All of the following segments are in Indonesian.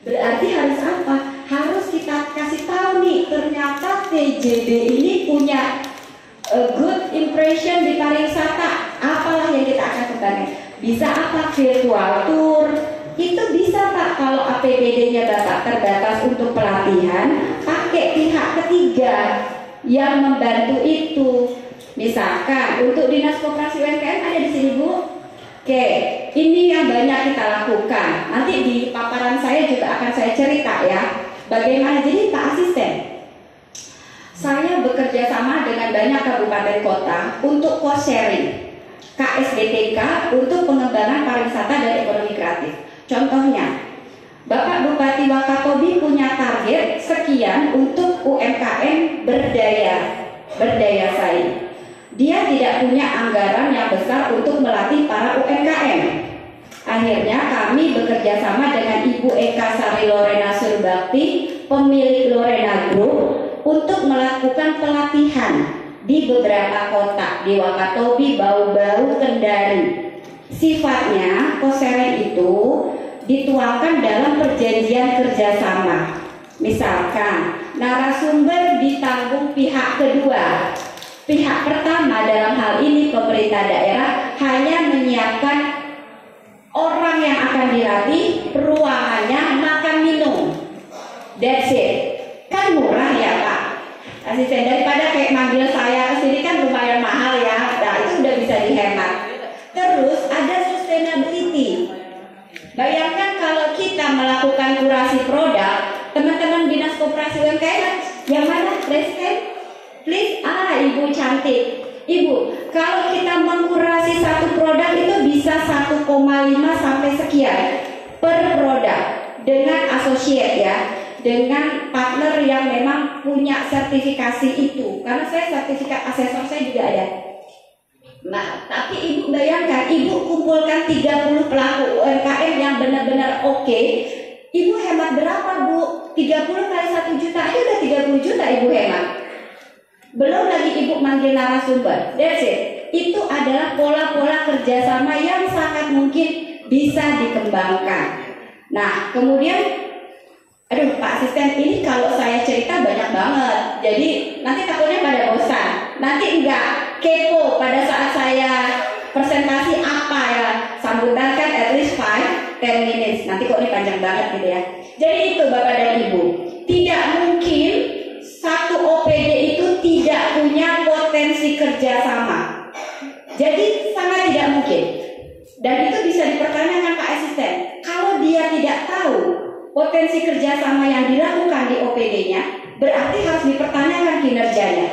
Berarti harus apa? Harus kita kasih tahu nih, ternyata TJB ini punya good impression di pariwisata. Apalah yang kita akan kembangkan? Bisa apa? Virtual tour. Itu bisa Pak, kalau APBD-nya Bapak terbatas untuk pelatihan, pakai pihak ketiga yang membantu itu. Misalkan untuk Dinas Koperasi UMKM ada di sini Bu. Oke, ini yang banyak kita lakukan. Nanti di paparan saya juga akan saya cerita ya, bagaimana. Jadi Pak Asisten, saya bekerja sama dengan banyak kabupaten kota untuk cost sharing, KSDTK untuk pengembangan pariwisata dan ekonomi kreatif. Contohnya, Bapak Bupati Wakatobi punya target sekian untuk UMKM berdaya saing. Dia tidak punya anggaran yang besar untuk melatih para UMKM. Akhirnya kami bekerja sama dengan Ibu Eka Sari Lorena Surbakti, pemilik Lorena Group, untuk melakukan pelatihan di beberapa kota di Wakatobi, Bau-Bau, Kendari. Sifatnya cost sharing itu dituangkan dalam perjanjian kerjasama. Misalkan narasumber ditanggung pihak kedua. Pihak pertama dalam hal ini pemerintah daerah hanya menyiapkan orang yang akan dilatih, ruangannya, makan minum. That's it. Kan murah ya Pak Asisten, daripada kayak manggil saya ke sini kan lumayan mahal ya. Nah itu udah bisa dihemat. Terus ada sustainability. Bayangkan kalau kita melakukan kurasi produk, teman-teman Dinas Koperasi UMKM yang mana Presiden? Please, Ibu cantik. Ibu, kalau kita mengkurasi satu produk itu bisa 1,5 sampai sekian per produk dengan associate ya, dengan partner yang memang punya sertifikasi itu. Karena saya sertifikat asesor saya juga ada. Nah, tapi Ibu bayangkan, Ibu kumpulkan 30 pelaku UMKM yang benar-benar oke. Ibu hemat berapa Bu? 30 kali 1 juta, itu udah 30 juta Ibu hemat. Belum lagi Ibu manggil narasumber. That's it. Itu adalah pola-pola kerjasama yang sangat mungkin bisa dikembangkan. Nah, kemudian aduh Pak Asisten, ini kalau saya cerita banyak banget. Jadi nanti takutnya pada bosan. Nanti enggak kepo pada saat saya presentasi apa ya. Sambutan kan at least 5-10 minutes. Nanti kok ini panjang banget gitu ya. Jadi itu Bapak dan Ibu, tidak mungkin satu OPD itu tidak punya potensi kerjasama. Jadi sangat tidak mungkin. Dan itu bisa dipertanyakan Pak Asisten. Kalau dia tidak tahu potensi kerjasama yang dilakukan di OPD-nya, berarti harus dipertanyakan kinerjanya.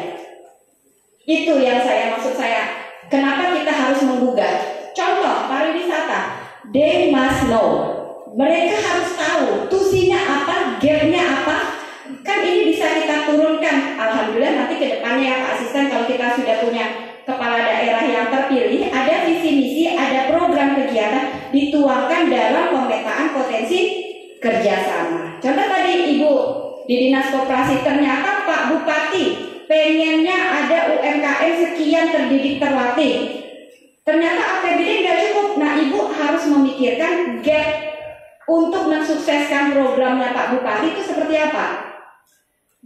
Itu yang maksud saya. Kenapa kita harus menggugat? Contoh pariwisata, they must know. Mereka harus tahu tusinya apa, gap-nya apa. Kan ini bisa kita turunkan. Alhamdulillah nanti ke depannya ya Pak Asisten, kalau kita sudah punya kepala daerah yang terpilih, ada visi misi, ada program kegiatan dituangkan dalam pemetaan potensi kerjasama. Contoh tadi Ibu di Dinas Koperasi, ternyata Pak Bupati pengennya ada UMKM sekian terdidik terlatih. Ternyata APBD nggak cukup. Nah Ibu harus memikirkan gap untuk mensukseskan programnya Pak Bupati itu seperti apa.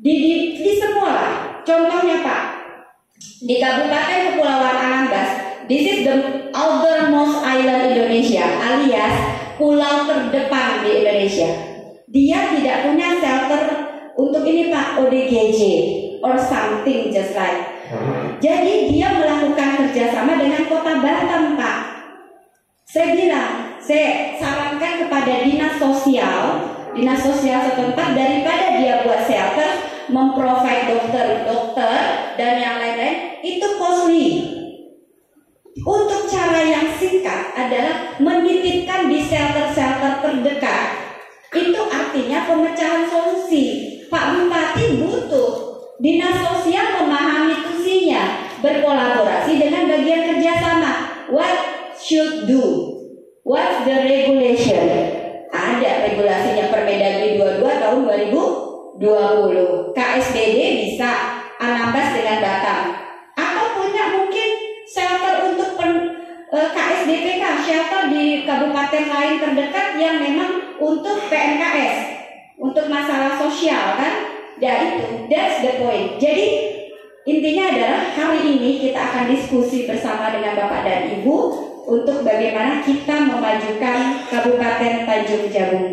Di semua lah. Contohnya Pak, di Kabupaten Kepulauan Anambas, this is the outermost island Indonesia, alias pulau terdepan di Indonesia. Dia tidak punya shelter untuk ini Pak, ODGJ or something just like. Jadi dia melakukan kerjasama dengan Kota Batam Pak. Saya bilang, saya sarankan kepada dinas sosial setempat, daripada dia buat shelter, memprovide dokter dan yang lain-lain, itu costly. Untuk cara yang singkat adalah menitipkan di shelter-shelter terdekat. Itu artinya pemecahan solusi. Pak Bupati butuh dinas sosial memahami tusinya, berkolaborasi dengan bagian kerjasama. What should do? What's the regulation? Ada regulasinya, Permendagri 22 tahun 2020. KSBD bisa Anambas dengan Batam. Atau punya mungkin shelter untuk KSDPK, shelter di kabupaten lain terdekat yang memang untuk PNKS. sosial kan? Ya itu, that's the point. Jadi intinya adalah hari ini kita akan diskusi bersama dengan Bapak dan Ibu untuk bagaimana kita memajukan Kabupaten Tanjung Jabung